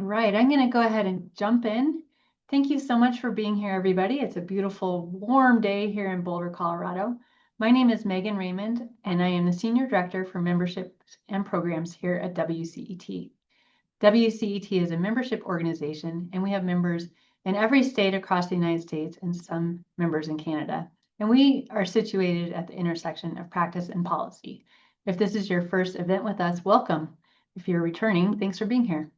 right, I'm going to go ahead and jump in. Thank you so much for being here, everybody. It's a beautiful, warm day here in Boulder, Colorado. My name is Megan Raymond, and I am the Senior Director for Memberships and Programs here at WCET. WCET is a membership organization, and we have members in every state across the United States and some members in Canada. And we are situated at the intersection of practice and policy. If this is your first event with us, welcome. If you're returning, thanks for being here.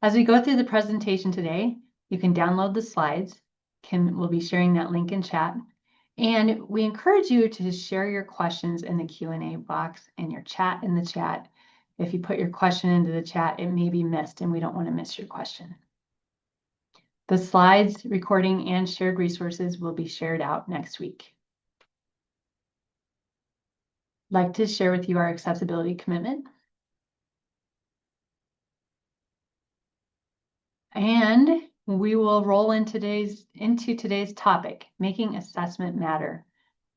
As we go through the presentation today, you can download the slides. We'll be sharing that link in chat. And we encourage you to share your questions in the Q&A box and your chat in the chat. If you put your question into the chat, it may be missed, and we don't want to miss your question. The slides, recording, and shared resources will be shared out next week. I'd like to share with you our accessibility commitment. And we will roll into today's topic, making assessment matter,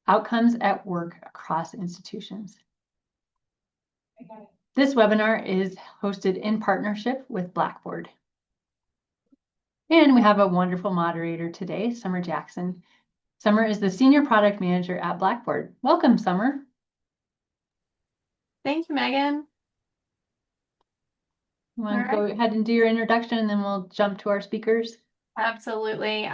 outcomes at work across institutions. This webinar is hosted in partnership with Blackboard. And we have a wonderful moderator today, Summer Jackson. Summer is the Senior Product Manager at Blackboard. Welcome, Summer. Thank you, Megan. You want to go ahead and do your introduction, and then we'll jump to our speakers? Absolutely.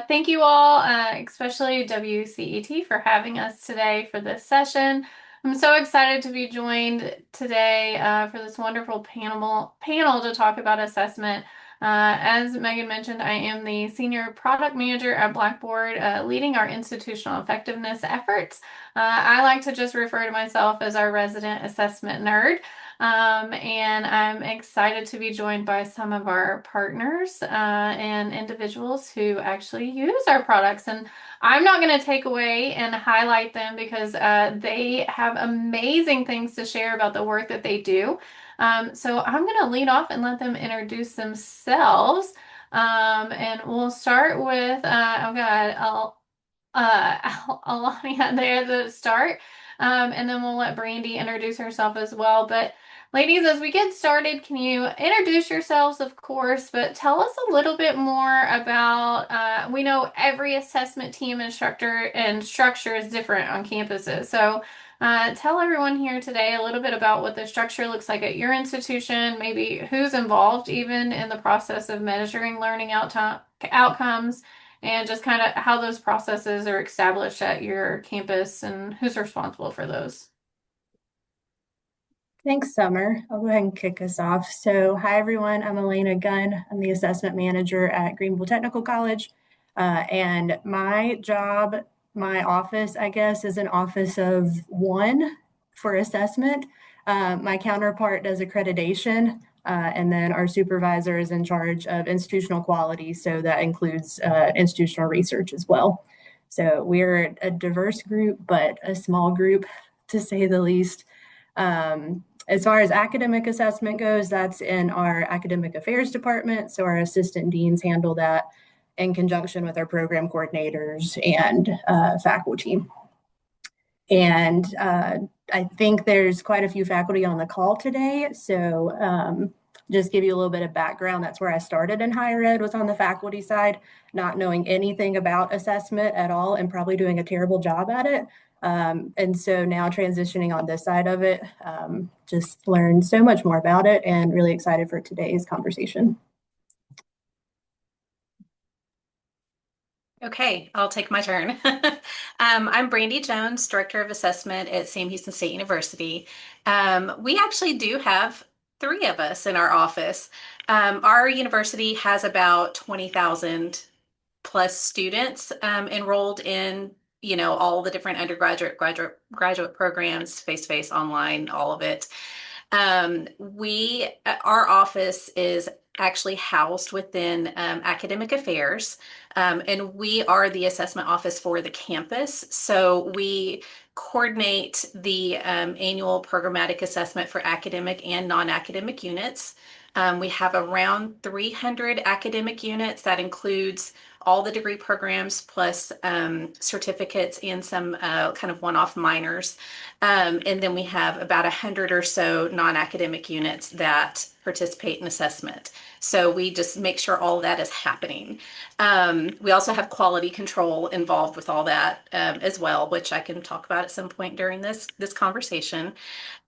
Thank you all, especially WCET, for having us today for this session. I'm so excited to be joined today for this wonderful panel to talk about assessment. As Megan mentioned, I am the Senior Product Manager at Blackboard, leading our institutional effectiveness efforts. I like to just refer to myself as our resident assessment nerd. And I'm excited to be joined by some of our partners and individuals who actually use our products. And I'm not going to take away and highlight them because they have amazing things to share about the work that they do. So I'm going to lead off and let them introduce themselves. And we'll start with, Alania there to start. And then we'll let Brandy introduce herself as well. But ladies, as we get started, can you introduce yourselves, of course, but tell us a little bit more about, we know every assessment team instructor and structure is different on campuses. So tell everyone here today a little bit about what the structure looks like at your institution, maybe who's involved even in the process of measuring learning outcomes, and just kind of how those processes are established at your campus and who's responsible for those. Thanks, Summer. I'll go ahead and kick us off. So, hi, everyone. I'm Elena Gunn. I'm the assessment manager at Greenville Technical College. And my job, my office, I guess, is an office of one for assessment. My counterpart does accreditation, and then our supervisor is in charge of institutional quality. So that includes institutional research as well. So we're a diverse group, but a small group, to say the least. As far as academic assessment goes, that's in our academic affairs department. So our assistant deans handle that in conjunction with our program coordinators and faculty. And I think there's quite a few faculty on the call today. So just give you a little bit of background. That's where I started in higher ed, was on the faculty side, not knowing anything about assessment at all and probably doing a terrible job at it. And so now transitioning on this side of it, just learned so much more about it and really excited for today's conversation. Okay, I'll take my turn. I'm Brandy Jones, Director of Assessment at Sam Houston State University. We actually do have 3 of us in our office. Our university has about 20,000 plus students enrolled in all the different undergraduate, graduate programs, face-to-face, online, all of it. Our office is actually housed within academic affairs, and we are the assessment office for the campus. So we coordinate the annual programmatic assessment for academic and non-academic units. We have around 300 academic units. That includes all the degree programs plus certificates and some kind of one-off minors. And then we have about 100 or so non-academic units that participate in assessment. So we just make sure all of that is happening. We also have quality control involved with all that as well, which I can talk about at some point during this conversation.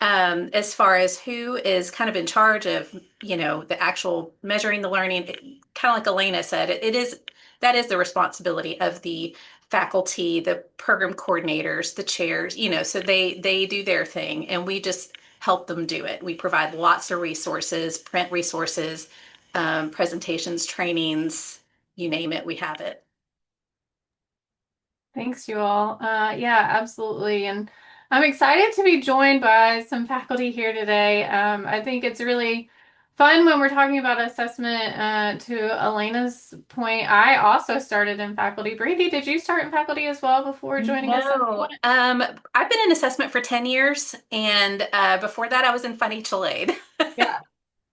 As far as who is kind of in charge of, the actual measuring the learning, kind of like Elena said, that is the responsibility of the faculty, the program coordinators, the chairs, so they do their thing and we just help them do it. We provide lots of resources, print resources, presentations, trainings, you name it, we have it. Thanks, you all. Yeah, absolutely. And I'm excited to be joined by some faculty here today. I think it's really fun when we're talking about assessment. To Elena's point, I also started in faculty. Brandy, did you start in faculty as well before joining us? No, I've been in assessment for 10 years, and before that, I was in financial aid. Yeah.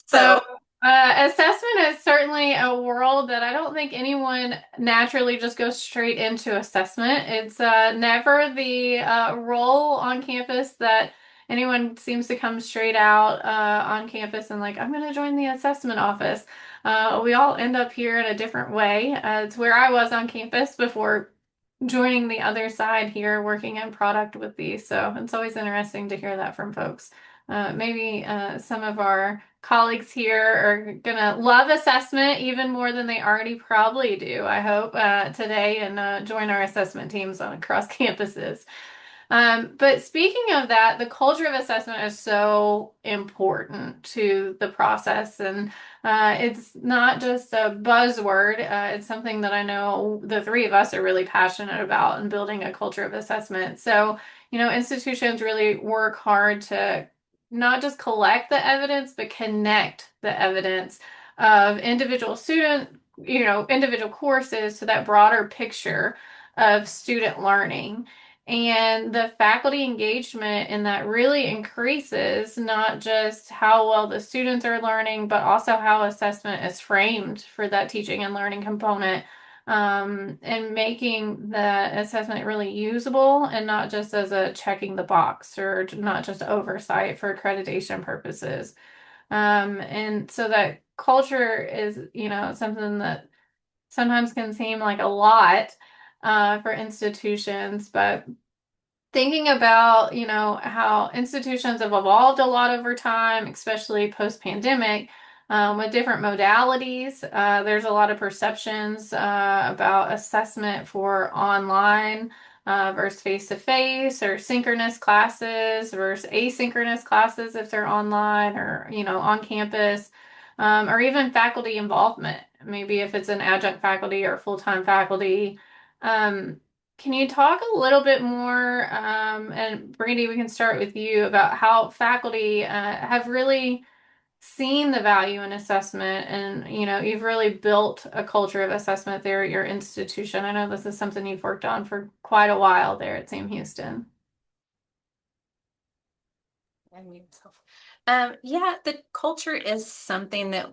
So, Assessment is certainly a world that I don't think anyone naturally just goes straight into assessment. It's never the role on campus that anyone seems to come straight out on campus and like, I'm going to join the assessment office. We all end up here in a different way. It's where I was on campus before joining the other side here, working in product with these. So it's always interesting to hear that from folks. Maybe some of our colleagues here are gonna love assessment even more than they already probably do, I hope, today and join our assessment teams on across campuses. But speaking of that, the culture of assessment is so important to the process, and it's not just a buzzword. It's something that I know the three of us are really passionate about in building a culture of assessment. So, institutions really work hard to not just collect the evidence, but connect the evidence of individual individual courses to that broader picture of student learning. And the faculty engagement in that really increases not just how well the students are learning, but also how assessment is framed for that teaching and learning component, and making the assessment really usable and not just as a checking the box or not just oversight for accreditation purposes. And so that culture is, something that sometimes can seem like a lot for institutions, but thinking about, how institutions have evolved a lot over time, especially post-pandemic, with different modalities. There's a lot of perceptions about assessment for online versus face-to-face, or synchronous classes versus asynchronous classes if they're online or, on campus, or even faculty involvement, maybe if it's an adjunct faculty or full-time faculty. Can you talk a little bit more, and Brandy, we can start with you, about how faculty have really seen the value in assessment, and you've really built a culture of assessment there at your institution. I know this is something you've worked on for quite a while there at Sam Houston. Yeah, the culture is something that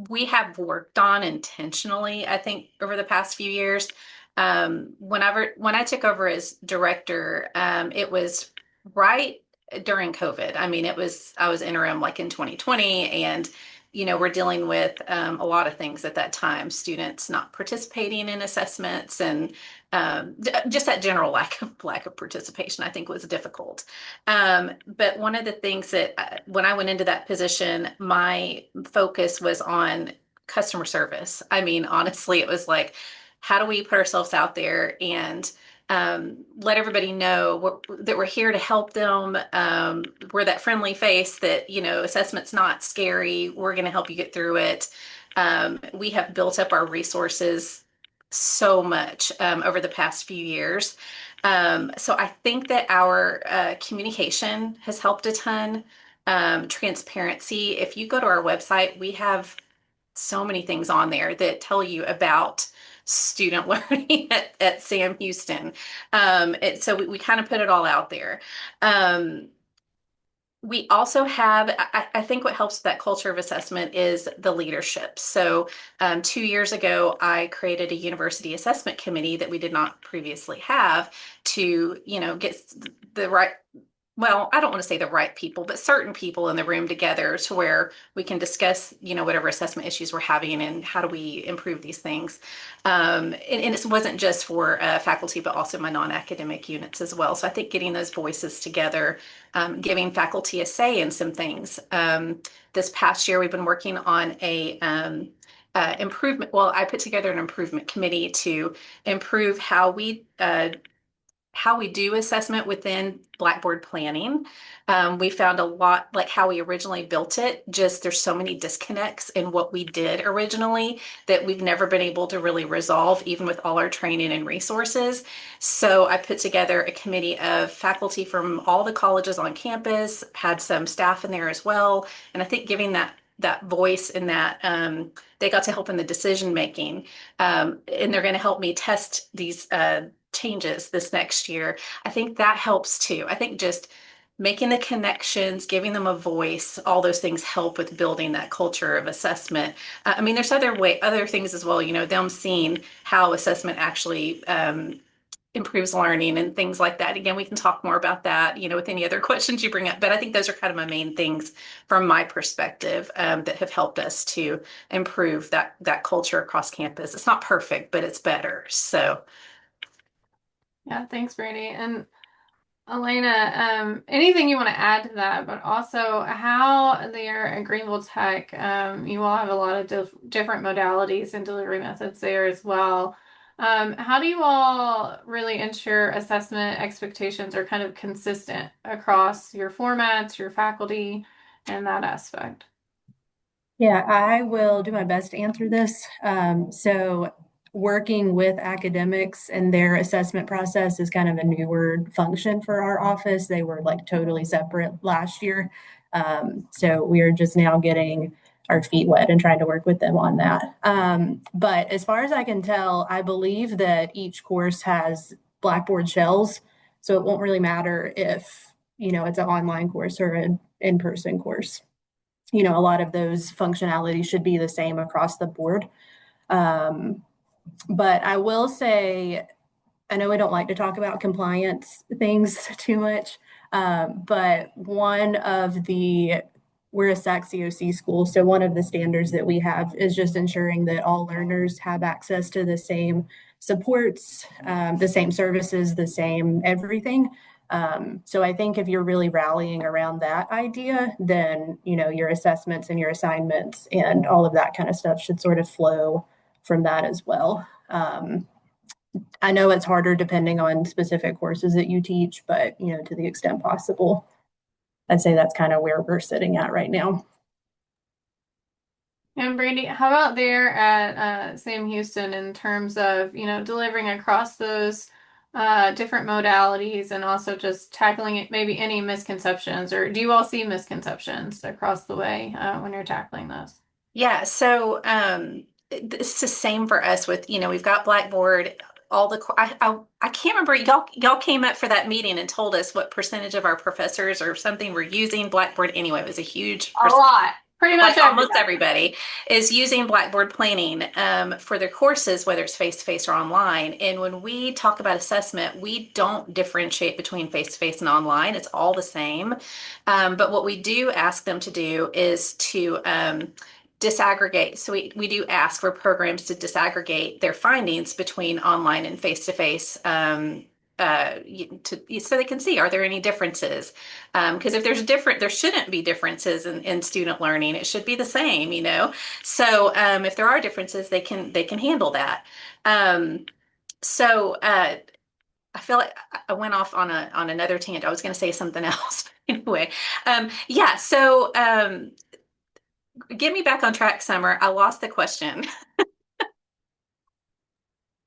we have worked on intentionally, I think, over the past few years. When I took over as director, it was right during COVID. I mean, I was interim like in 2020, and we're dealing with a lot of things at that time, students not participating in assessments, and just that general lack of participation, I think, was difficult. But one of the things that when I went into that position, my focus was on customer service. I mean, honestly, it was like, how do we put ourselves out there and let everybody know that we're here to help them. We're that friendly face that, assessment's not scary. We're going to help you get through it. We have built up our resources so much over the past few years. So I think that our communication has helped a ton. Transparency. If you go to our website, we have so many things on there that tell you about student learning at Sam Houston. So we kind of put it all out there. We also have, I think what helps with that culture of assessment is the leadership. So, 2 years ago, I created a university assessment committee that we did not previously have to, get the right, well, I don't want to say the right people, but certain people in the room together to where we can discuss, whatever assessment issues we're having and how do we improve these things. And it wasn't just for faculty, but also my non-academic units as well. So I think getting those voices together, giving faculty a say in some things. This past year, we've been working on a improvement. Well, I put together an improvement committee to improve how we do assessment within Blackboard planning. We found a lot like how we originally built it, just there's so many disconnects in what we did originally that we've never been able to really resolve, even with all our training and resources. So I put together a committee of faculty from all the colleges on campus, had some staff in there as well. And I think giving that voice and that they got to help in the decision making. And they're going to help me test these changes this next year. I think that helps too. I think just making the connections, giving them a voice, all those things help with building that culture of assessment. I mean, there's other things as well, them seeing how assessment actually improves learning and things like that. Again, we can talk more about that, with any other questions you bring up. But I think those are kind of my main things from my perspective that have helped us to improve that culture across campus. It's not perfect, but it's better. So. Yeah, thanks, Brandy. And Elena, anything you want to add to that, but also how there at Greenville Tech, you all have a lot of different modalities and delivery methods there as well. How do you all really ensure assessment expectations are kind of consistent across your formats, your faculty, and that aspect? Yeah, I will do my best to answer this. So working with academics and their assessment process is kind of a newer function for our office. They were like totally separate last year. So we are just now getting our feet wet and trying to work with them on that. But as far as I can tell, I believe that each course has Blackboard shells. So it won't really matter if, it's an online course or an in-person course. A lot of those functionalities should be the same across the board. But I will say, I know we don't like to talk about compliance things too much, but we're a SAC-COC school, so one of the standards that we have is just ensuring that all learners have access to the same supports, the same services, the same everything. So I think if you're really rallying around that idea, then, your assessments and your assignments and all of that kind of stuff should sort of flow from that as well. I know it's harder depending on specific courses that you teach, but, to the extent possible, I'd say that's kind of where we're sitting at right now. And Brandy, how about there at Sam Houston in terms of, delivering across those different modalities and also just tackling it, maybe any misconceptions, or do you all see misconceptions across the way when you're tackling those? Yeah, so it's the same for us with, we've got Blackboard, all the I can't remember, y'all came up for that meeting and told us what percentage of our professors or something were using Blackboard anyway. It was a huge A lot. Pretty much like almost everybody is using Blackboard planning for their courses, whether it's face-to-face or online. And when we talk about assessment, we don't differentiate between face-to-face and online. It's all the same. But what we do ask them to do is to disaggregate. So we do ask for programs to disaggregate their findings between online and face-to-face so they can see, are there any differences? Because if there shouldn't be differences in student learning. It should be the same, So if there are differences, they can handle that. So I feel like I went off on another tangent. I was going to say something else. Anyway, yeah. So get me back on track, Summer. I lost the question.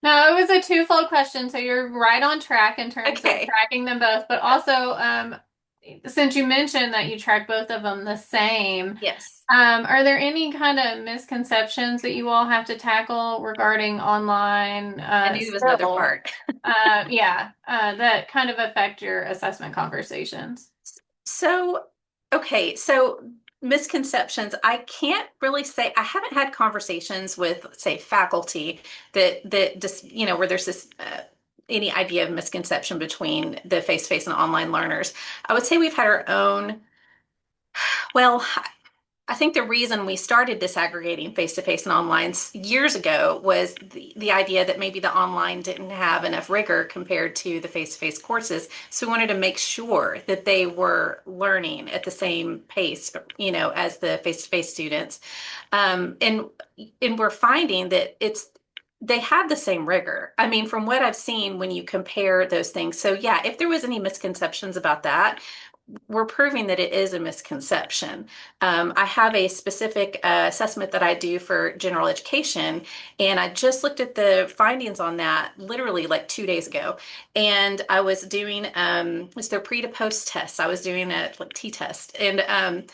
No, it was a twofold question. So you're right on track in terms of Okay. tracking them both, but also since you mentioned that you track both of them the same, Yes. are there any kind of misconceptions that you all have to tackle regarding online I knew there was another still, part. that kind of affect your assessment conversations? So Okay, so misconceptions, I can't really say. I haven't had conversations with, say, faculty that just, where there's this any idea of misconception between the face-to-face and online learners. I would say we've had our own. Well, I think the reason we started disaggregating face-to-face and online years ago was the idea that maybe the online didn't have enough rigor compared to the face-to-face courses. So we wanted to make sure that they were learning at the same pace, as the face-to-face students. And we're finding that they have the same rigor. I mean, from what I've seen when you compare those things. So yeah, if there was any misconceptions about that, we're proving that it is a misconception. I have a specific assessment that I do for general education, and I just looked at the findings on that literally like 2 days ago. And I was doing was their pre to post tests. I was doing a like t-test, and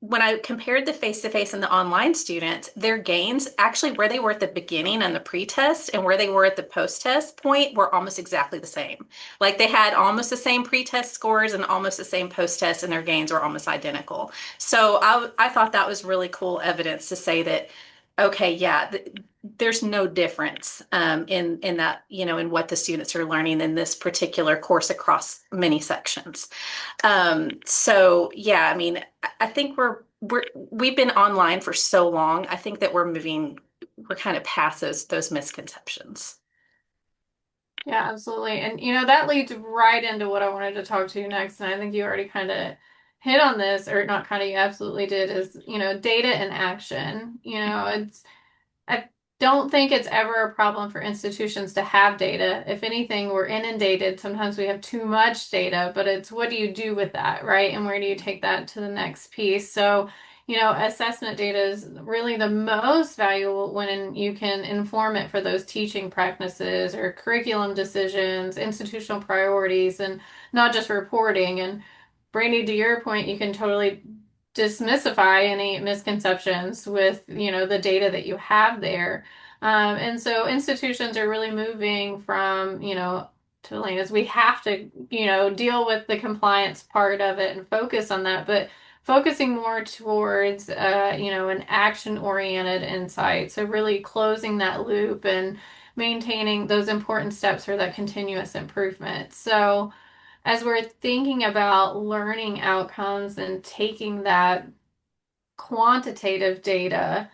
when I compared the face-to-face and the online students, their gains actually where they were at the beginning and the pre-test and where they were at the post-test point were almost exactly the same. Like they had almost the same pre-test scores and almost the same post-test, and their gains were almost identical. So I thought that was really cool evidence to say that, okay, yeah, there's no difference in that, in what the students are learning in this particular course across many sections. So yeah, I mean, I think we've been online for so long. I think that we're kind of past those misconceptions. Yeah, absolutely. And that leads right into what I wanted to talk to you next. And I think you already kind of hit on this, or not kind of, you absolutely did, is, data and action. I don't think it's ever a problem for institutions to have data. If anything, we're inundated. Sometimes we have too much data, but it's what do you do with that, right? And where do you take that to the next piece? So, assessment data is really the most valuable when you can inform it for those teaching practices or curriculum decisions, institutional priorities, and not just reporting. And Brandy, to your point, you can totally dismissify any misconceptions with the data that you have there. And so institutions are really moving from to Elena's, we have to deal with the compliance part of it and focus on that, but focusing more towards an action oriented insight, so really closing that loop and maintaining those important steps for that continuous improvement. So as we're thinking about learning outcomes and taking that quantitative data,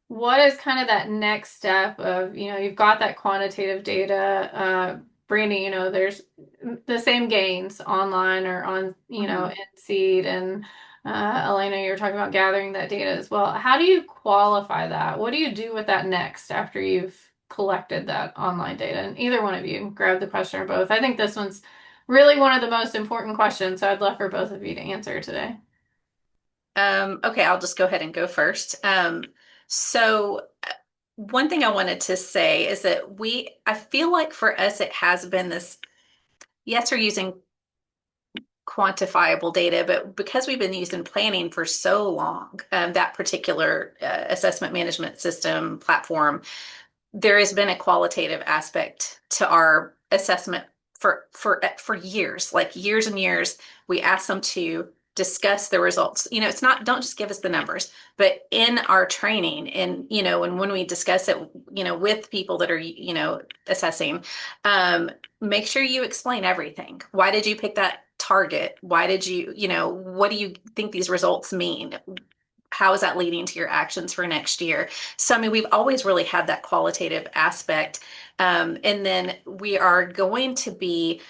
what is kind of that next step of, you've got that quantitative data, Brandy, there's the same gains online or on, in Seed, and Elena, you're talking about gathering that data as well. How do you qualify that? What do you do with that next after you've collected that online data? And either one of you, grab the question or both. I think this one's really one of the most important questions, so I'd love for both of you to answer today. Okay, I'll just go ahead and go first. So one thing I wanted to say is that I feel like for us, it has been this, yes, we're using quantifiable data, but because we've been using planning for so long, that particular assessment management system platform, there has been a qualitative aspect to our assessment for years, like years and years. We ask them to discuss the results. It's not, don't just give us the numbers, but in our training and, and when we discuss it, with people that are, assessing, make sure you explain everything. Why did you pick that target? Why did you, what do you think these results mean? How is that leading to your actions for next year? So, I mean, we've always really had that qualitative aspect. And then we are going to be,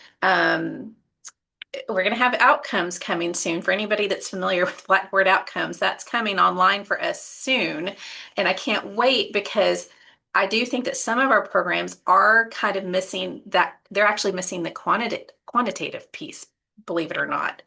we're going to have outcomes coming soon. For anybody that's familiar with Blackboard outcomes, that's coming online for us soon. And I can't wait because I do think that some of our programs are kind of missing that. They're actually missing the quantitative piece, believe it or not.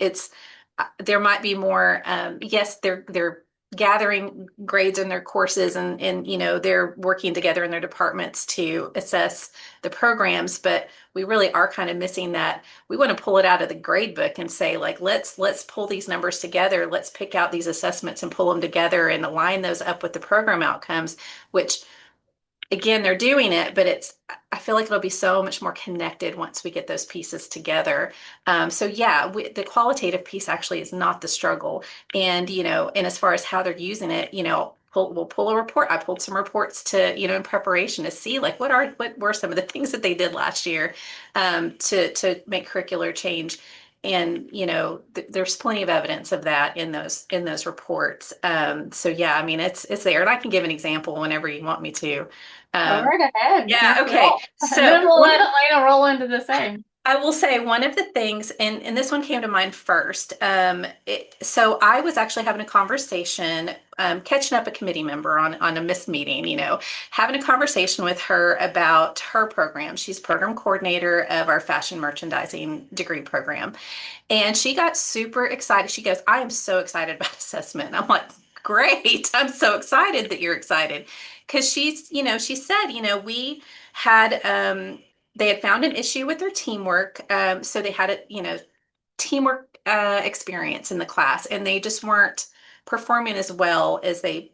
There might be more, yes, they're gathering grades in their courses and they're working together in their departments to assess the programs, but we really are kind of missing that. We want to pull it out of the grade book and say, like, let's pull these numbers together. Let's pick out these assessments and pull them together and align those up with the program outcomes, which again, they're doing it, but I feel like it'll be so much more connected once we get those pieces together. So yeah, the qualitative piece actually is not the struggle. And, and as far as how they're using it, we'll pull a report. I pulled some reports to, in preparation to see like what were some of the things that they did last year, to make curricular change. And there's plenty of evidence of that in those reports. So yeah, I mean it's there, and I can give an example whenever you want me to. Go Um, right ahead. yeah, Do okay. roll. And So then we'll let Elena roll into the same. I will say one of the things, and this one came to mind first. So I was actually having a conversation, catching up a committee member on a missed meeting, having a conversation with her about her program. She's program coordinator of our fashion merchandising degree program. And she got super excited. She goes, I am so excited about assessment. And I'm like, great. I'm so excited that you're excited. Because she said, we had, they had found an issue with their teamwork. So they had teamwork experience in the class, and they just weren't performing as well as they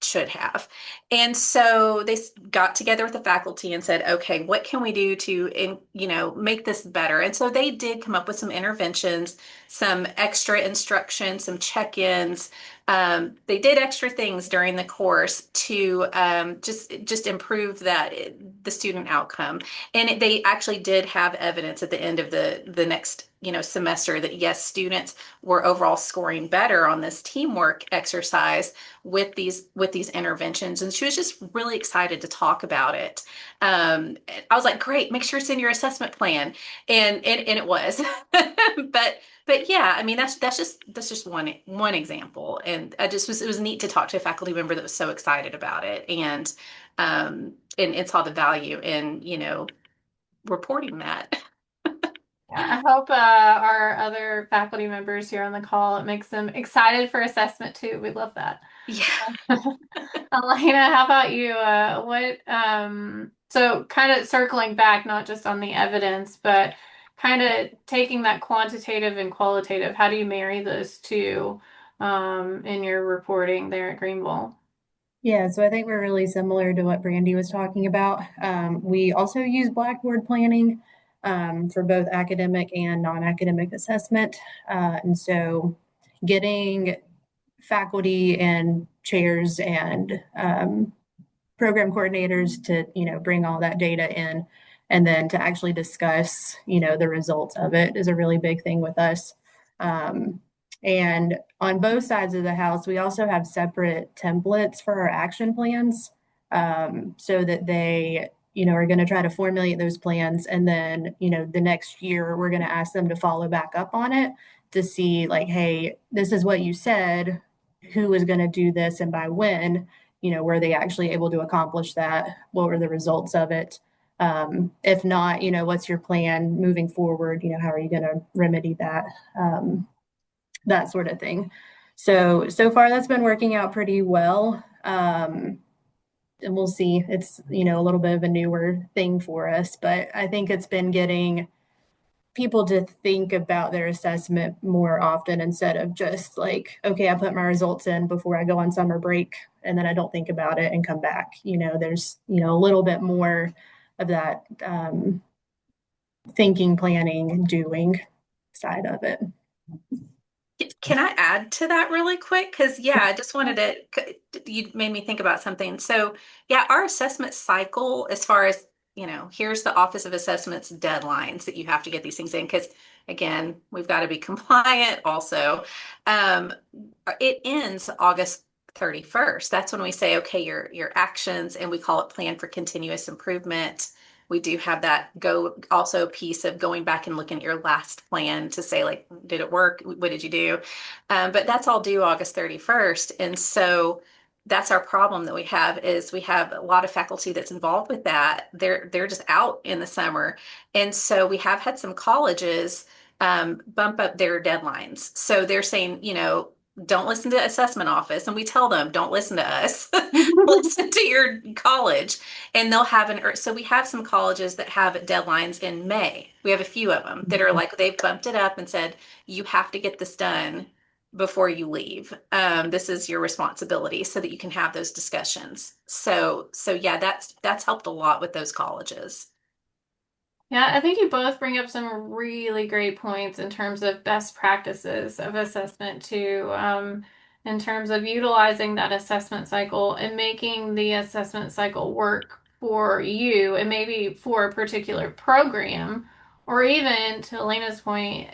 should have. And so they got together with the faculty and said, okay, what can we do to, make this better? And so they did come up with some interventions, some extra instruction, some check-ins. They did extra things during the course to just improve the student outcome. And they actually did have evidence at the end of the next semester that yes, students were overall scoring better on this teamwork exercise with these interventions. And she was just really excited to talk about it. I was like, great, make sure it's in your assessment plan. And it was. But yeah, I mean that's just one example. And it was neat to talk to a faculty member that was so excited about it, and saw the value in reporting that. Yeah, I hope our other faculty members here on the call, it makes them excited for assessment too. We love that. Yeah. Elena, how about you? So kind of circling back, not just on the evidence, but kind of taking that quantitative and qualitative, how do you marry those two in your reporting there at Greenville? Yeah, so I think we're really similar to what Brandy was talking about. We also use Blackboard planning for both academic and non-academic assessment. And so getting faculty and chairs and program coordinators to, bring all that data in and then to actually discuss, the results of it is a really big thing with us. And on both sides of the house, we also have separate templates for our action plans, so that they, are going to try to formulate those plans. And then, the next year, we're going to ask them to follow back up on it to see, like, hey, this is what you said. Who is going to do this and by when? Were they actually able to accomplish that? What were the results of it? If not, what's your plan moving forward? How are you going to remedy that? That sort of thing. So far that's been working out pretty well. And we'll see. It's, a little bit of a newer thing for us, but I think it's been getting people to think about their assessment more often instead of just like, okay, I put my results in before I go on summer break and then I don't think about it and come back. There's, a little bit more of that thinking, planning, doing side of it. Can I add to that really quick? Because, yeah, I just wanted you made me think about something. So, yeah, our assessment cycle, as far as, here's the Office of Assessment's deadlines that you have to get these things in. Because, again, we've got to be compliant also. It ends August 31st. That's when we say, okay, your actions, and we call it Plan for Continuous Improvement. We do have that also piece of going back and looking at your last plan to say, like, did it work? What did you do? But that's all due August 31st. And so that's our problem that we have is we have a lot of faculty that's involved with that. They're just out in the summer. And so we have had some colleges bump up their deadlines. So they're saying, don't listen to assessment office. And we tell them, don't listen to us, listen to your college. And they'll have so we have some colleges that have deadlines in May. We have a few of them that are like, they've bumped it up and said, you have to get this done before you leave. This is your responsibility so that you can have those discussions. So yeah, that's helped a lot with those colleges. Yeah, I think you both bring up some really great points in terms of best practices of assessment too, in terms of utilizing that assessment cycle and making the assessment cycle work for you and maybe for a particular program, or even to Elena's point,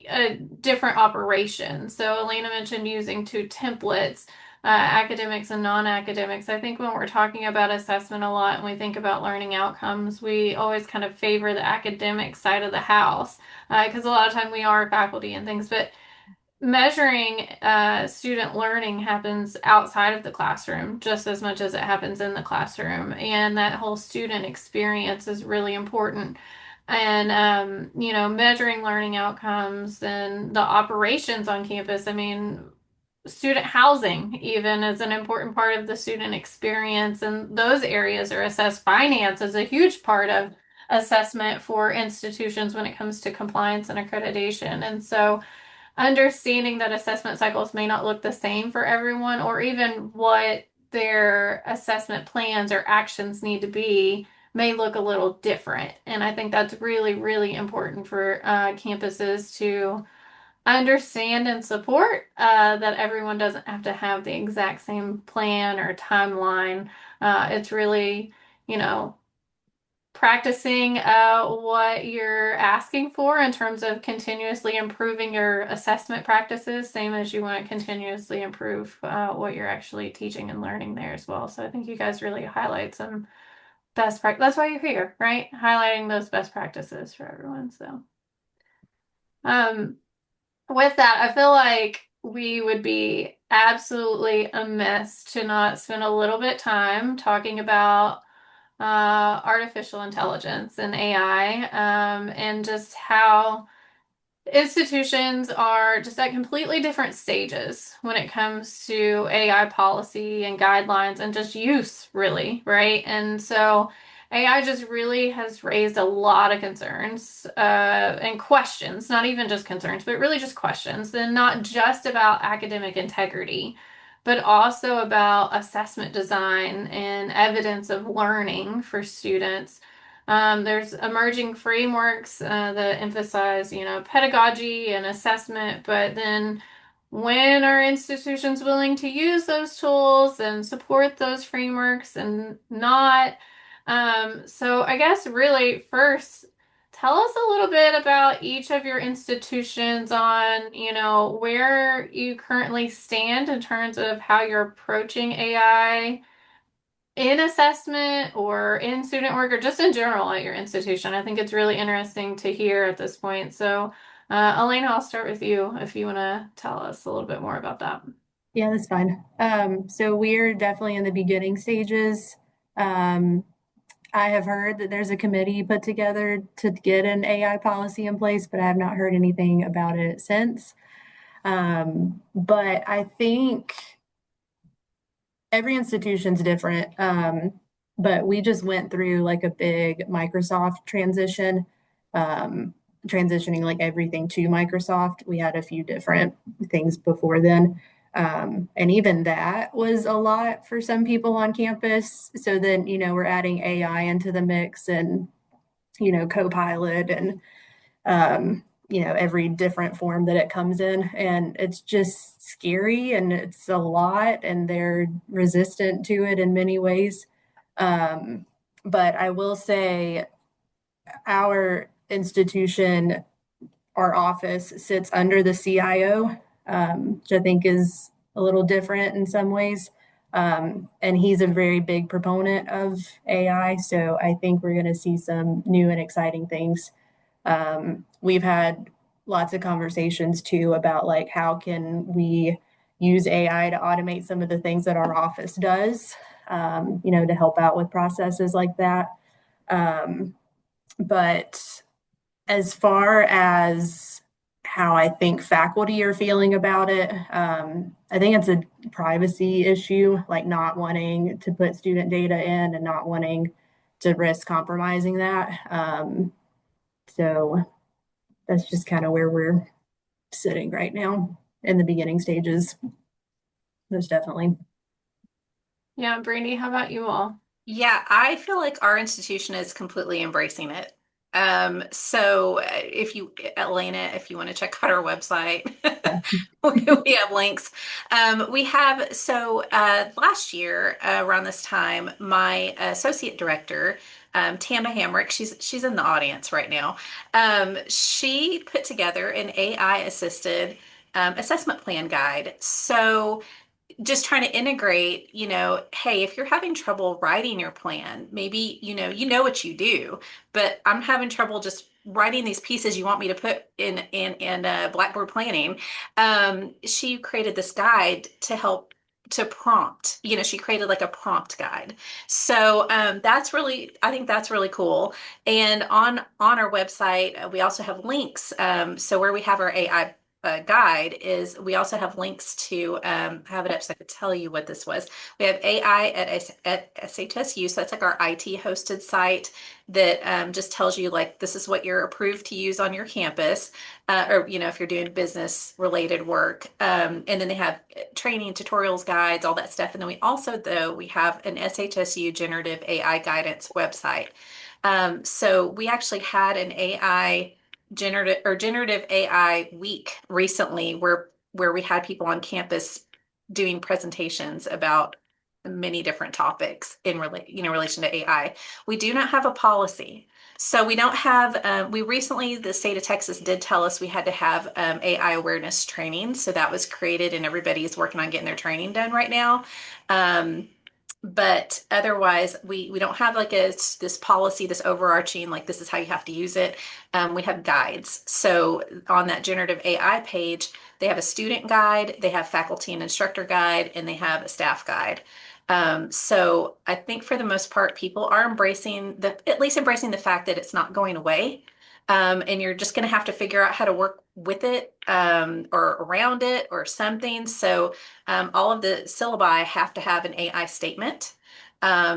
a different operation. So Elena mentioned using two templates, academics and non-academics. I think when we're talking about assessment a lot and we think about learning outcomes, we always kind of favor the academic side of the house because a lot of time we are faculty and things, but measuring student learning happens outside of the classroom just as much as it happens in the classroom. And that whole student experience is really important. And, measuring learning outcomes and the operations on campus. I mean, student housing even is an important part of the student experience, and those areas are assessed. Finance is a huge part of assessment for institutions when it comes to compliance and accreditation. And so understanding that assessment cycles may not look the same for everyone, or even what their assessment plans or actions need to be may look a little different. And I think that's really, really important for campuses to understand and support, that everyone doesn't have to have the exact same plan or timeline. It's really, you know, practicing what you're asking for in terms of continuously improving your assessment practices, same as you want to continuously improve what you're actually teaching and learning there as well. So I think you guys really highlight some best practice. That's why you're here, right? Highlighting those best practices for everyone. So um, with that, I feel like we would be absolutely amiss to not spend a little bit time talking about artificial intelligence and AI, and just how institutions are just at completely different stages when it comes to AI policy and guidelines and just use, really, right? And so AI just really has raised a lot of concerns and questions, not even just concerns, but really just questions, and not just about academic integrity, but also about assessment design and evidence of learning for students. There's emerging frameworks that emphasize, pedagogy and assessment, but then when are institutions willing to use those tools and support those frameworks and not? So I guess really first, tell us a little bit about each of your institutions on, where you currently stand in terms of how you're approaching AI in assessment or in student work or just in general at your institution. I think it's really interesting to hear at this point. So, Elena, I'll start with you if you want to tell us a little bit more about that. Yeah, that's fine. So we're definitely in the beginning stages. Um, I have heard that there's a committee put together to get an AI policy in place, but I have not heard anything about it since. But I think every institution's different. But we just went through like a big Microsoft transition, transitioning like everything to Microsoft. We had a few different things before then. And even that was a lot for some people on campus. So then, we're adding AI into the mix and, Copilot and, every different form that it comes in. And it's just scary and it's a lot, and they're resistant to it in many ways. But I will say our institution, our office sits under the CIO, which I think is a little different in some ways. And he's a very big proponent of AI. So I think we're going to see some new and exciting things. We've had lots of conversations too about like how can we use AI to automate some of the things that our office does, to help out with processes like that. But as far as how I think faculty are feeling about it, I think it's a privacy issue, like not wanting to put student data in and not wanting to risk compromising that. So that's just kind of where we're sitting right now. in the beginning stages. Most definitely. Yeah, Brandy, how about you all? Yeah, I feel like our institution is completely embracing it. So if you, Elena, if you want to check out our website, we have links. We have, so last year around this time, my associate director, Tama Hamrick, she's in the audience right now. She put together an AI assisted assessment plan guide. So just trying to integrate, hey, if you're having trouble writing your plan, maybe, you know what you do, but I'm having trouble just writing these pieces you want me to put in Blackboard planning. She created this guide to help to prompt. She created like a prompt guide. So that's really, I think that's really cool. And on our website, we also have links. So where we have our AI guide is we also have links to have it up so I could tell you what this was. We have AI at SHSU, so that's like our IT hosted site that just tells you like this is what you're approved to use on your campus, or if you're doing business related work. And then they have training tutorials, guides, all that stuff. And then we also though we have an SHSU generative AI guidance website. So we actually had an generative AI week recently where we had people on campus doing presentations about many different topics in relation to AI. We do not have a policy. So we don't have, we recently, the state of Texas did tell us we had to have AI awareness training. So that was created and everybody's working on getting their training done right now. But otherwise, we don't have like this policy, this overarching, like this is how you have to use it. We have guides. So on that generative AI page, they have a student guide, they have faculty and instructor guide, and they have a staff guide. So I think for the most part, people are at least embracing the fact that it's not going away. And you're just going to have to figure out how to work with it or around it or something. So all of the syllabi have to have an AI statement.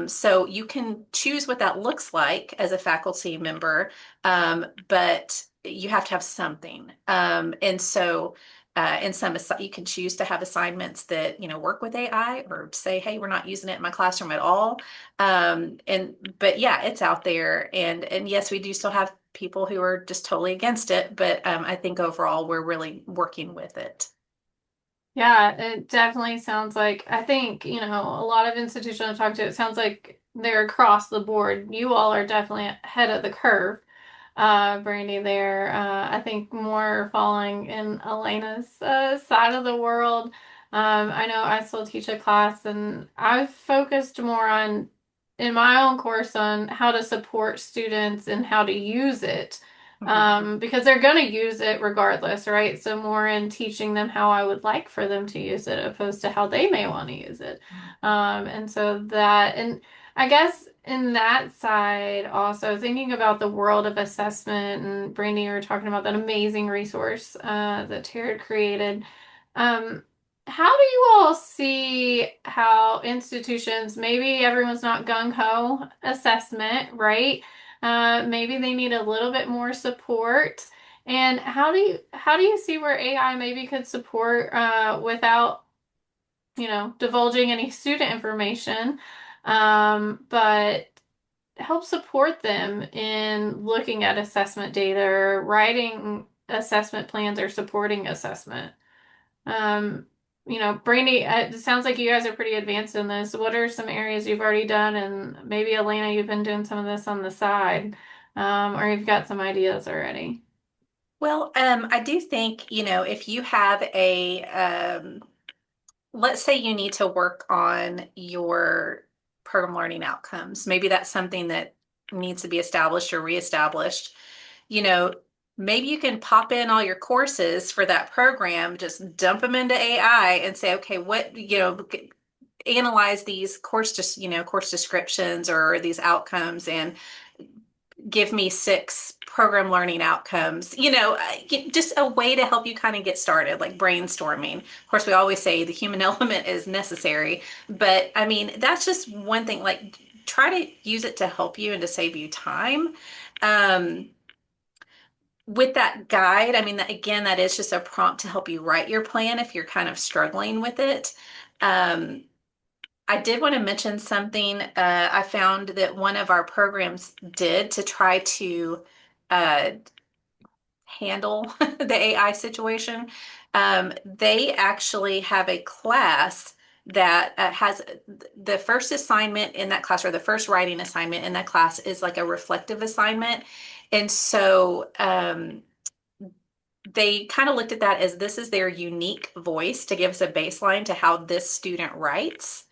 So you can choose what that looks like as a faculty member, but you have to have something. And so in some, you can choose to have assignments that, work with AI or say, hey, we're not using it in my classroom at all. But yeah, it's out there. And yes, we do still have people who are just totally against it, but I think overall we're really working with it. Yeah, it definitely sounds like, I think, a lot of institutions I've talked to, it sounds like they're across the board. You all are definitely ahead of the curve, Brandy, there. I think more falling in Elena's side of the world. I know I still teach a class and I've focused more on, in my own course, on how to support students and how to use it. Because they're going to use it regardless, right? So more in teaching them how I would like for them to use it, opposed to how they may want to use it. And so that, and I guess in that side, also thinking about the world of assessment, and Brandy, you were talking about that amazing resource that Tara created. How do you all see how institutions, maybe everyone's not gung-ho assessment, right? Maybe they need a little bit more support. And how do you see where AI maybe could support without, divulging any student information, but help support them in looking at assessment data or writing assessment plans or supporting assessment? Um, Brandy, it sounds like you guys are pretty advanced in this. What are some areas you've already done? And maybe Elena, you've been doing some of this on the side, or you've got some ideas already. Well, I do think, if you have let's say you need to work on your program learning outcomes, maybe that's something that needs to be established or reestablished, you know, maybe you can pop in all your courses for that program, just dump them into AI and say, okay, analyze these course descriptions or these outcomes and give me 6 program learning outcomes, just a way to help you kind of get started, like brainstorming. Of course, we always say the human element is necessary, but I mean, that's just one thing, like try to use it to help you and to save you time. Um, with that guide, I mean, again, that is just a prompt to help you write your plan if you're kind of struggling with it. Um, I did want to mention something I found that one of our programs did to try to uh, handle the AI situation. They actually have a class that has the first assignment in that class, or the first writing assignment in that class, is like a reflective assignment. And so they kind of looked at that as this is their unique voice to give us a baseline to how this student writes.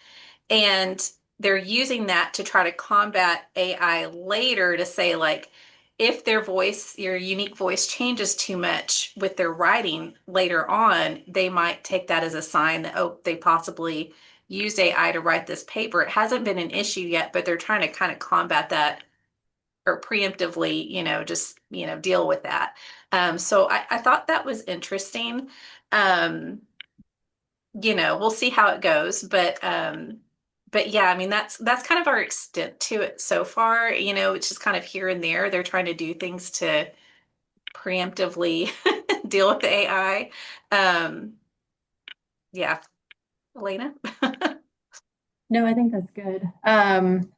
And they're using that to try to combat AI later to say, like, if their voice, your unique voice changes too much with their writing later on, they might take that as a sign that, oh, they possibly used AI to write this paper. It hasn't been an issue yet, but they're trying to kind of combat that, or preemptively, just, deal with that. So I thought that was interesting. We'll see how it goes, but yeah, I mean, that's kind of our extent to it so far. It's just kind of here and there. They're trying to do things to preemptively deal with the AI. Yeah, Elena. No, I think that's good. And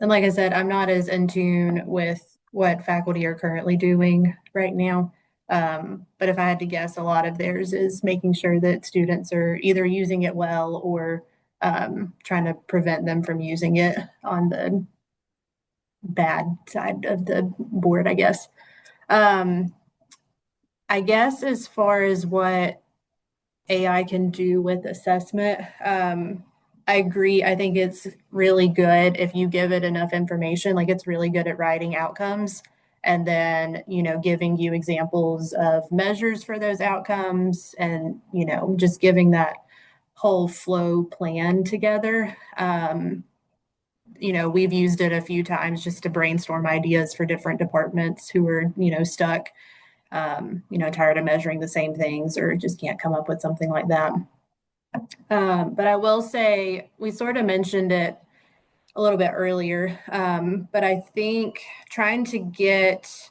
like I said, I'm not as in tune with what faculty are currently doing right now. But if I had to guess, a lot of theirs is making sure that students are either using it well or trying to prevent them from using it on the bad side of the board, I guess. Um, I guess as far as what AI can do with assessment, I agree. I think it's really good if you give it enough information. Like it's really good at writing outcomes and then, giving you examples of measures for those outcomes and, just giving that whole flow plan together. We've used it a few times just to brainstorm ideas for different departments who are, stuck, tired of measuring the same things or just can't come up with something like that. But I will say we sort of mentioned it a little bit earlier, but I think trying to get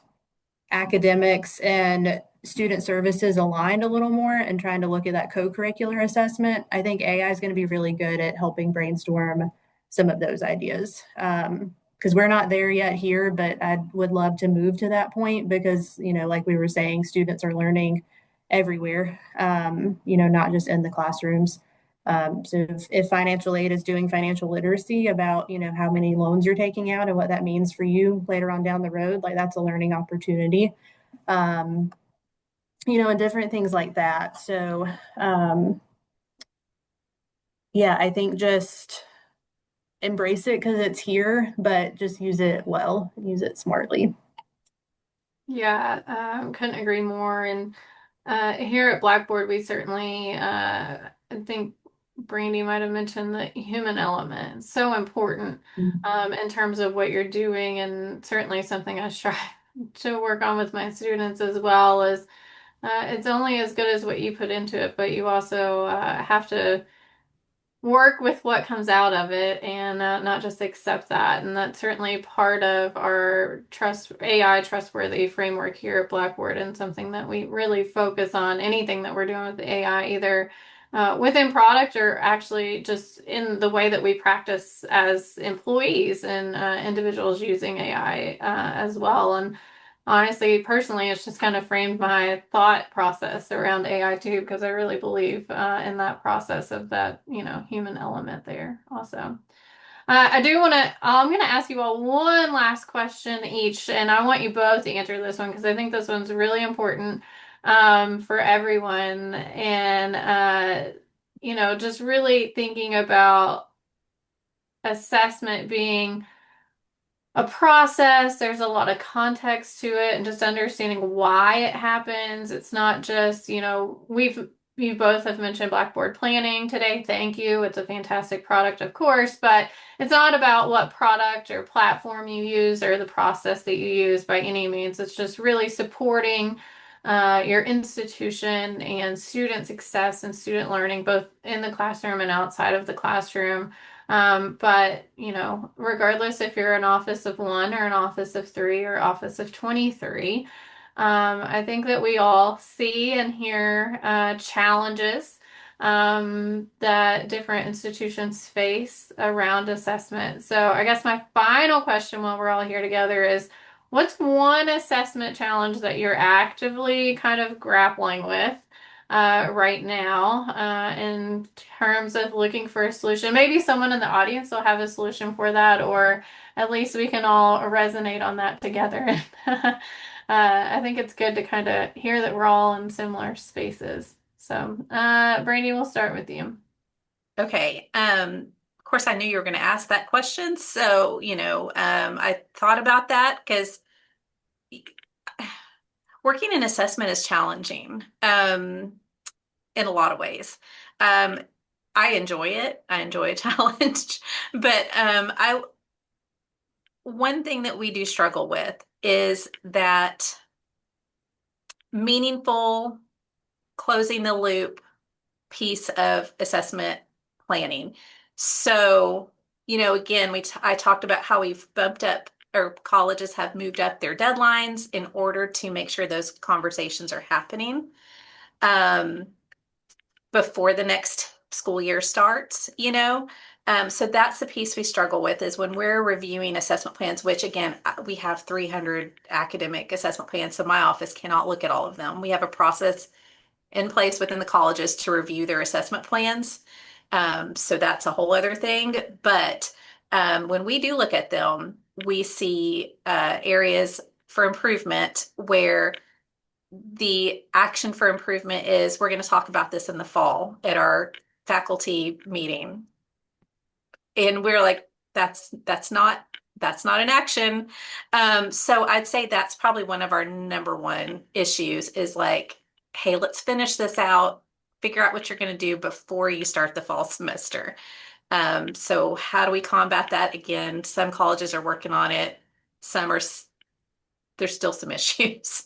academics and student services aligned a little more and trying to look at that co-curricular assessment, I think AI is going to be really good at helping brainstorm some of those ideas. Because we're not there yet here, but I would love to move to that point because, like we were saying, students are learning everywhere, not just in the classrooms. So if financial aid is doing financial literacy about, how many loans you're taking out and what that means for you later on down the road, like that's a learning opportunity. Um, and different things like that. So, yeah, I think just embrace it because it's here, but just use it well, use it smartly. Yeah, couldn't agree more. And here at Blackboard, we certainly, I think Brandy might have mentioned the human element. It's so important in terms of what you're doing, and certainly something I try to work on with my students as well. Is it's only as good as what you put into it, but you also have to work with what comes out of it and not just accept that. And that's certainly part of our AI trustworthy framework here at Blackboard, and something that we really focus on anything that we're doing with AI, either within product or actually just in the way that we practice as employees and individuals using AI as well. And honestly, personally, it's just kind of framed my thought process around AI too, because I really believe in that process of that, human element there also. I do want to, I'm going to ask you all one last question each, and I want you both to answer this one because I think this one's really important for everyone. And, just really thinking about assessment being a process. There's a lot of context to it and just understanding why it happens. It's not just, you both have mentioned Blackboard planning today. Thank you. It's a fantastic product, of course, but it's not about what product or platform you use or the process that you use by any means. It's just really supporting your institution and student success and student learning, both in the classroom and outside of the classroom. But regardless if you're an office of one or an office of three or office of 23, I think that we all see and hear challenges that different institutions face around assessment. So I guess my final question while we're all here together is, what's one assessment challenge that you're actively kind of grappling with right now in terms of looking for a solution? Maybe someone in the audience will have a solution for that, or at least we can all resonate on that together. I think it's good to kind of hear that we're all in similar spaces. So, Brandy, we'll start with you. Okay. Of course, I knew you were going to ask that question. So, I thought about that because working in assessment is challenging in a lot of ways. I enjoy it. I enjoy a challenge, but one thing that we do struggle with is that meaningful closing the loop piece of assessment planning. So, again, I talked about how we've bumped up, or colleges have moved up their deadlines in order to make sure those conversations are happening before the next school year starts, So that's the piece we struggle with, is when we're reviewing assessment plans, which again, we have 300 academic assessment plans, so my office cannot look at all of them. We have a process in place within the colleges to review their assessment plans. So that's a whole other thing. But when we do look at them, we see areas for improvement where the action for improvement is, we're going to talk about this in the fall at our faculty meeting. And we're like, that's not an action. So I'd say that's probably one of our number one issues, is like, hey, let's finish this out, figure out what you're going to do before you start the fall semester. So how do we combat that? Again, some colleges are working on it. There's still some issues.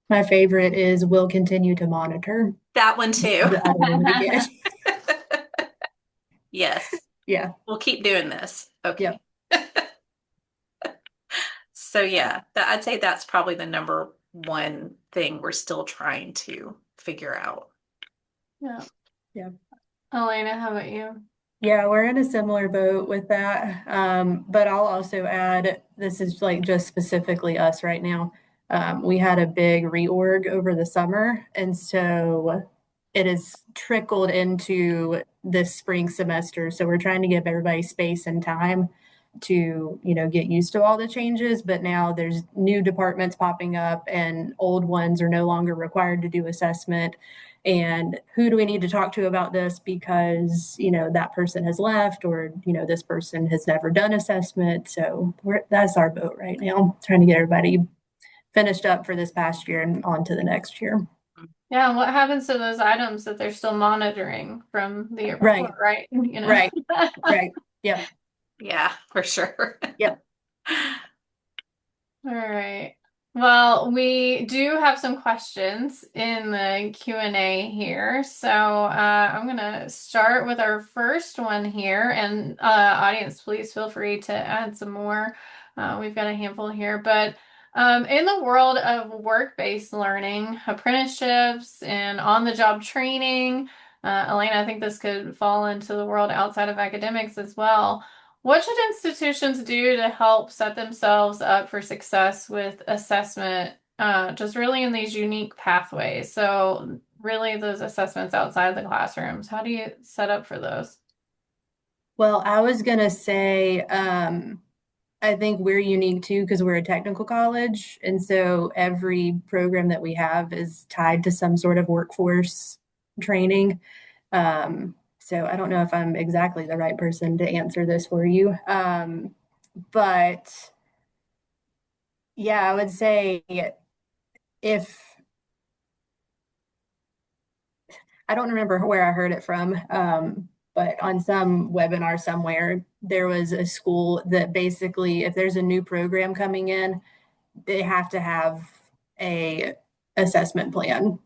My favorite is "will continue to monitor." That one too. The other one we get. Yes. Yeah. We'll keep doing this. Okay. Yep. So yeah, I'd say that's probably the number one thing we're still trying to figure out. Yeah. Yeah. Elena, how about you? Yeah, we're in a similar boat with that. But I'll also add, this is like just specifically us right now. We had a big reorg over the summer, and so it has trickled into this spring semester. So we're trying to give everybody space and time to, get used to all the changes. But now there's new departments popping up, and old ones are no longer required to do assessment. And who do we need to talk to about this, because that person has left, or this person has never done assessment. So that's our boat right now, trying to get everybody finished up for this past year and on to the next year. Yeah, and what happens to those items that they're still monitoring from the year Right. before, right? Right. Yep. Yeah, for sure. Yep. All right. Well, we do have some questions in the Q&A here. So I'm going to start with our first one here. And audience, please feel free to add some more. We've got a handful here. But in the world of work-based learning, apprenticeships, and on-the-job training, Elena, I think this could fall into the world outside of academics as well. What should institutions do to help set themselves up for success with assessment, just really in these unique pathways? So really those assessments outside the classrooms, how do you set up for those? Well, I was going to say, I think we're unique too, because we're a technical college. And so every program that we have is tied to some sort of workforce training. So I don't know if I'm exactly the right person to answer this for you. But yeah, I would say, if I don't remember where I heard it from, but on some webinar somewhere, there was a school that basically, if there's a new program coming in, they have to have a assessment plan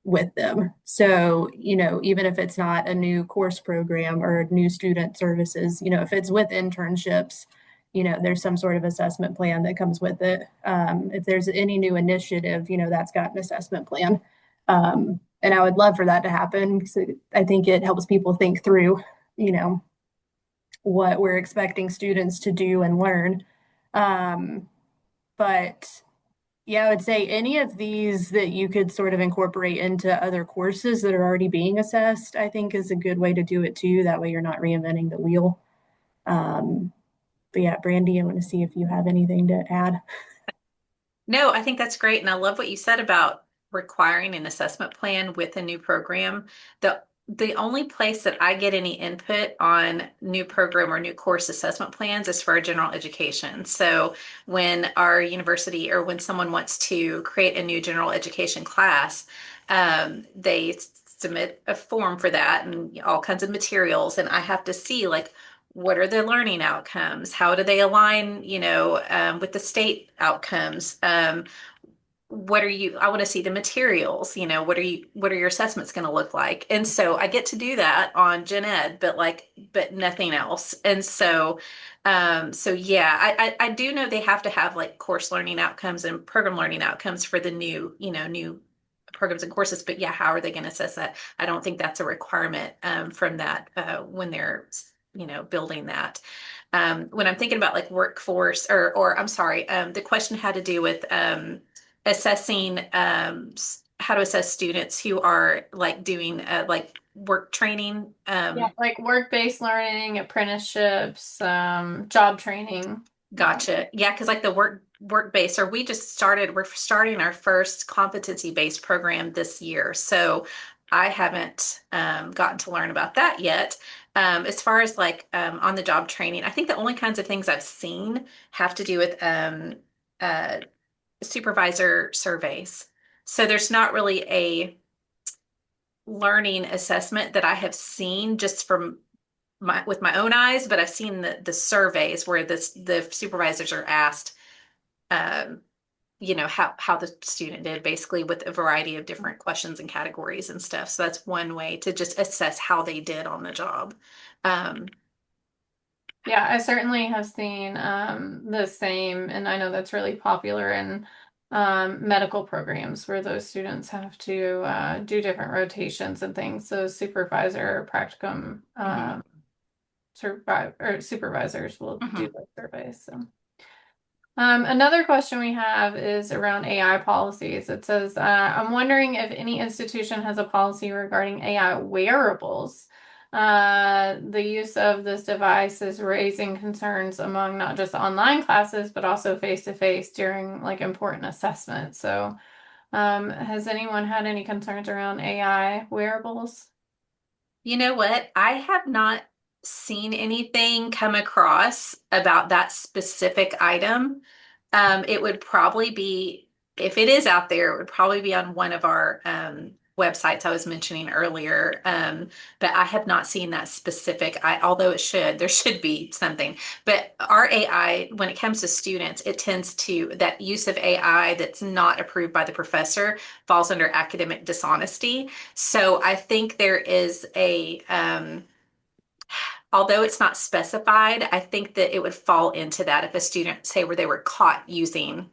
with them. So, even if it's not a new course program or new student services, if it's with internships, there's some sort of assessment plan that comes with it. If there's any new initiative, that's got an assessment plan. And I would love for that to happen because I think it helps people think through, what we're expecting students to do and learn. But yeah, I would say any of these that you could sort of incorporate into other courses that are already being assessed, I think is a good way to do it too. That way you're not reinventing the wheel. But yeah, Brandy, I want to see if you have anything to add. No, I think that's great. And I love what you said about requiring an assessment plan with a new program. The only place that I get any input on new program or new course assessment plans is for our general education. So when our university or when someone wants to create a new general education class, they submit a form for that and all kinds of materials. And I have to see like, what are the learning outcomes? How do they align, with the state outcomes? I want to see the materials, what are your assessments going to look like? And so I get to do that on gen ed, but nothing else. And so yeah, I do know they have to have like course learning outcomes and program learning outcomes for the new programs and courses, but yeah, how are they going to assess that? I don't think that's a requirement, from that, when they're, building that. When I'm thinking about like workforce or I'm sorry, the question had to do with, assessing how to assess students who are like doing like work training. Yeah, like work-based learning, apprenticeships, job training. Gotcha. Yeah, because like the work-based, or we're starting our first competency-based program this year. So I haven't gotten to learn about that yet. As far as like on the job training, I think the only kinds of things I've seen have to do with uh, supervisor surveys. So there's not really a learning assessment that I have seen just from with my own eyes, but I've seen the surveys where the supervisors are asked, how the student did, basically with a variety of different questions and categories and stuff. So that's one way to just assess how they did on the job. Yeah, I certainly have seen the same, and I know that's really popular in medical programs where those students have to do different rotations and things. So supervisor practicum supervisors will do those surveys. So. Another question we have is around AI policies. It says, I'm wondering if any institution has a policy regarding AI wearables. The use of this device is raising concerns among not just online classes, but also face-to-face during like important assessments. So, has anyone had any concerns around AI wearables? You know what? I have not seen anything come across about that specific item. It would probably be, if it is out there, it would probably be on one of our websites I was mentioning earlier. But I have not seen that specific, although there should be something. But our AI, when it comes to students, that use of AI that's not approved by the professor falls under academic dishonesty. So I think there is although it's not specified, I think that it would fall into that if a student, say, where they were caught using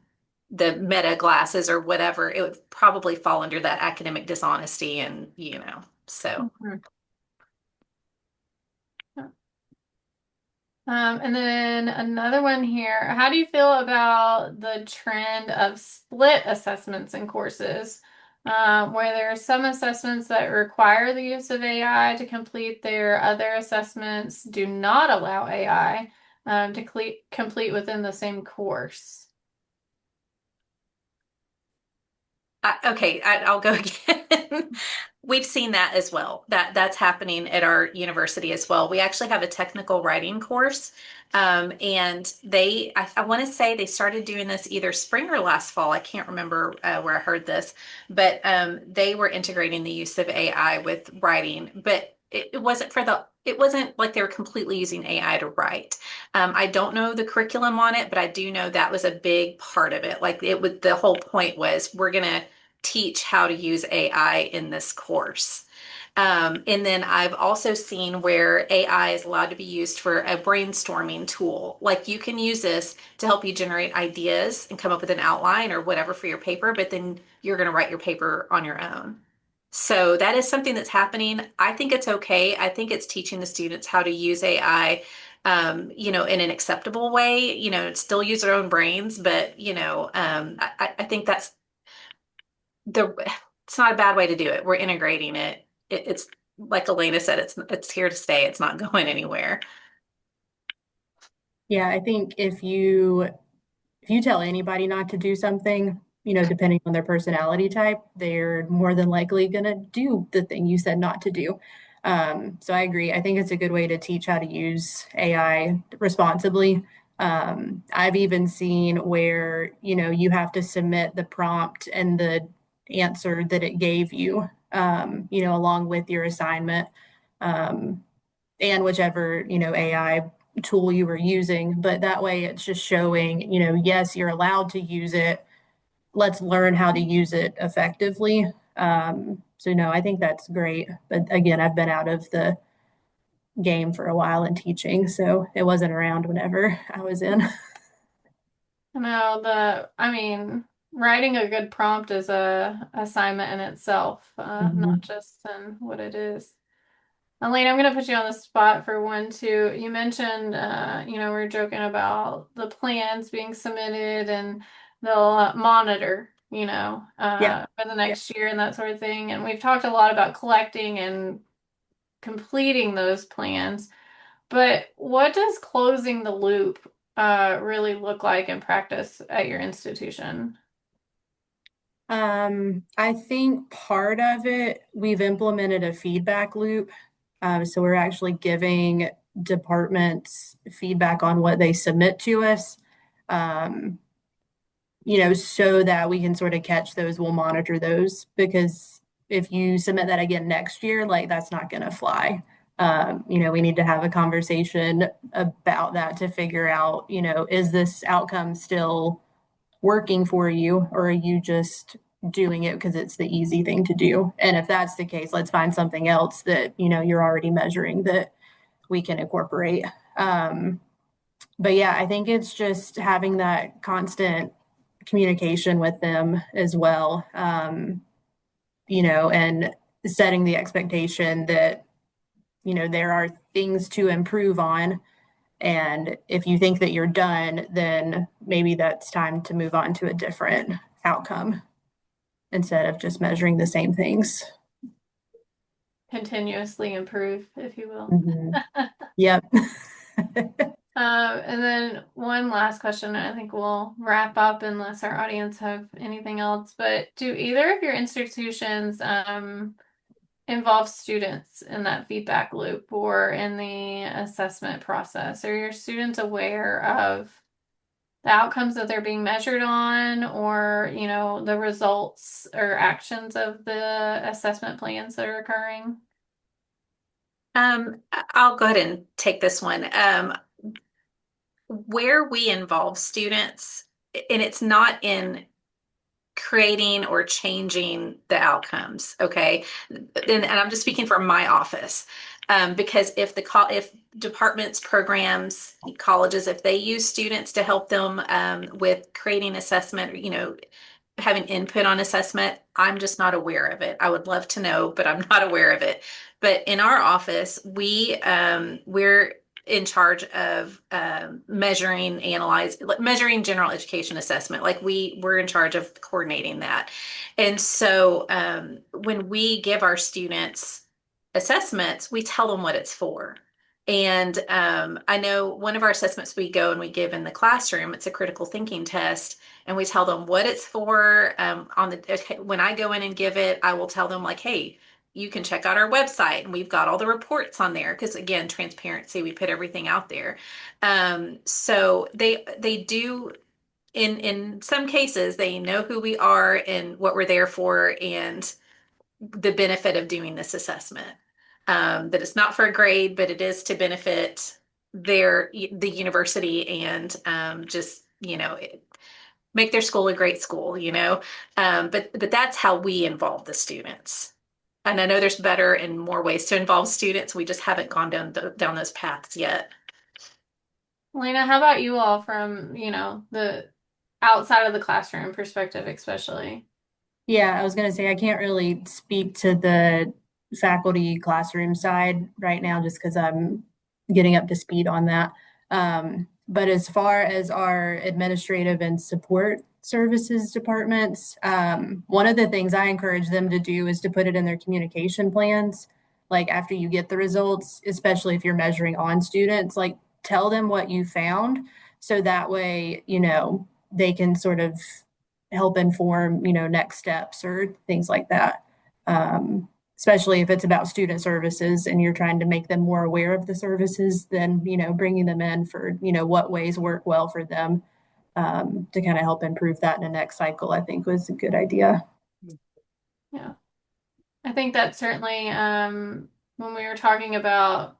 the meta glasses or whatever, it would probably fall under that academic dishonesty and, so. And then another one here. How do you feel about the trend of split assessments in courses, where there are some assessments that require the use of AI to complete their other assessments do not allow AI to complete within the same course? Okay, I'll go again. We've seen that as well. That's happening at our university as well. We actually have a technical writing course, and I want to say they started doing this either spring or last fall. I can't remember where I heard this, but they were integrating the use of AI with writing, but it wasn't like they were completely using AI to write. I don't know the curriculum on it, but I do know that was a big part of it. Like the whole point was we're gonna teach how to use AI in this course. And then I've also seen where AI is allowed to be used for a brainstorming tool. Like you can use this to help you generate ideas and come up with an outline or whatever for your paper, but then you're going to write your paper on your own. So that is something that's happening. I think it's okay. I think it's teaching the students how to use AI, in an acceptable way, still use their own brains, but, I think it's not a bad way to do it. We're integrating it. It's like Elena said, it's here to stay. It's not going anywhere. Yeah, I think if you tell anybody not to do something, depending on their personality type, they're more than likely going to do the thing you said not to do. So I agree. I think it's a good way to teach how to use AI responsibly. I've even seen where, you have to submit the prompt and the answer that it gave you, along with your assignment, and whichever, AI tool you were using. But that way it's just showing, yes, you're allowed to use it. Let's learn how to use it effectively. So no, I think that's great. But again, I've been out of the game for a while in teaching, so it wasn't around whenever I was in. No, writing a good prompt is a assignment in itself, not just in what it is. Elaine, I'm going to put you on the spot for one too. You mentioned, we were joking about the plans being submitted and they'll monitor, Yeah. for the next year and that sort of thing. And we've talked a lot about collecting and completing those plans. But what does closing the loop really look like in practice at your institution? I think part of it, we've implemented a feedback loop. So we're actually giving departments feedback on what they submit to us. Um, so that we can sort of catch those, we'll monitor those, because if you submit that again next year, like that's not going to fly. We need to have a conversation about that to figure out, is this outcome still working for you, or are you just doing it because it's the easy thing to do? And if that's the case, let's find something else that, you're already measuring that we can incorporate. But yeah, I think it's just having that constant communication with them as well, and setting the expectation that, there are things to improve on. And if you think that you're done, then maybe that's time to move on to a different outcome instead of just measuring the same things. Continuously improve, if you will. Yep. And then one last question, and I think we'll wrap up unless our audience have anything else. But do either of your institutions involve students in that feedback loop or in the assessment process? Are your students aware of the outcomes that they're being measured on, or, the results or actions of the assessment plans that are occurring? I'll go ahead and take this one. Where we involve students, and it's not in creating or changing the outcomes, okay? And I'm just speaking from my office, because if departments, programs, colleges, if they use students to help them with creating assessment, having input on assessment, I'm just not aware of it. I would love to know, but I'm not aware of it. But in our office, we're in charge of measuring general education assessment. Like we're in charge of coordinating that. And so when we give our students assessments, we tell them what it's for. And I know one of our assessments we go and we give in the classroom, it's a critical thinking test, and we tell them what it's for. When I go in and give it, I will tell them like, hey, you can check out our website and we've got all the reports on there, because again, transparency, we put everything out there. So they do, in some cases, they know who we are and what we're there for and the benefit of doing this assessment. That it's not for a grade, but it is to benefit the university and just make their school a great school, you know. But that's how we involve the students. And I know there's better and more ways to involve students. We just haven't gone down those paths yet. Lena, how about you all from, the outside of the classroom perspective, especially? Yeah, I was going to say I can't really speak to the faculty classroom side right now just because I'm getting up to speed on that. But as far as our administrative and support services departments, one of the things I encourage them to do is to put it in their communication plans. Like after you get the results, especially if you're measuring on students, like tell them what you found so that way, they can sort of help inform, next steps or things like that. Especially if it's about student services and you're trying to make them more aware of the services, then, bringing them in for, what ways work well for them to kind of help improve that in the next cycle, I think was a good idea. Yeah. I think that certainly, when we were talking about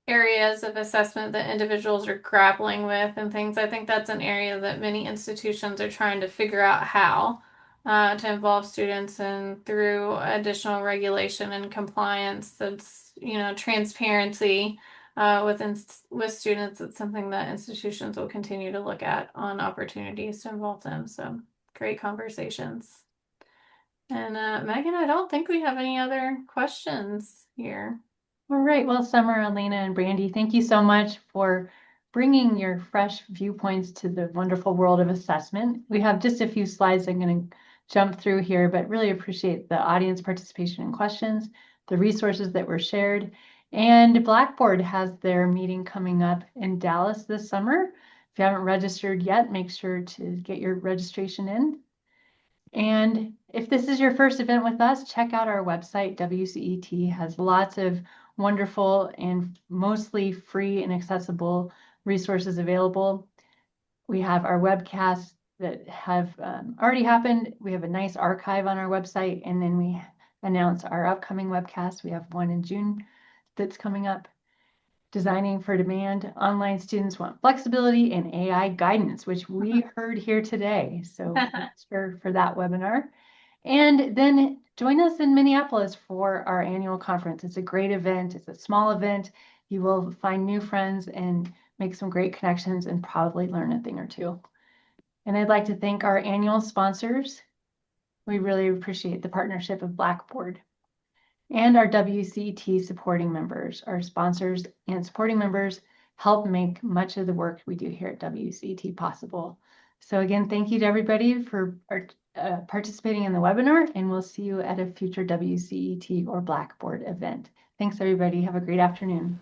areas of assessment that individuals are grappling with and things, I think that's an area that many institutions are trying to figure out how to involve students and through additional regulation and compliance. That's, transparency with students. It's something that institutions will continue to look at on opportunities to involve them. So great conversations. And Megan, I don't think we have any other questions here. All right. Well, Summer, Elena, and Brandy, thank you so much for bringing your fresh viewpoints to the wonderful world of assessment. We have just a few slides I'm going to jump through here, but really appreciate the audience participation and questions, the resources that were shared. And Blackboard has their meeting coming up in Dallas this summer. If you haven't registered yet, make sure to get your registration in. And if this is your first event with us, check out our website. WCET has lots of wonderful and mostly free and accessible resources available. We have our webcasts that have already happened. We have a nice archive on our website, and then we announce our upcoming webcast. We have one in June that's coming up. Designing for Demand. Online students want flexibility and AI guidance, which we heard here today. So thanks for that webinar. And then join us in Minneapolis for our annual conference. It's a great event. It's a small event. You will find new friends and make some great connections and probably learn a thing or two. And I'd like to thank our annual sponsors. We really appreciate the partnership of Blackboard and our WCET supporting members. Our sponsors and supporting members help make much of the work we do here at WCET possible. So again, thank you to everybody for participating in the webinar, and we'll see you at a future WCET or Blackboard event. Thanks, everybody. Have a great afternoon.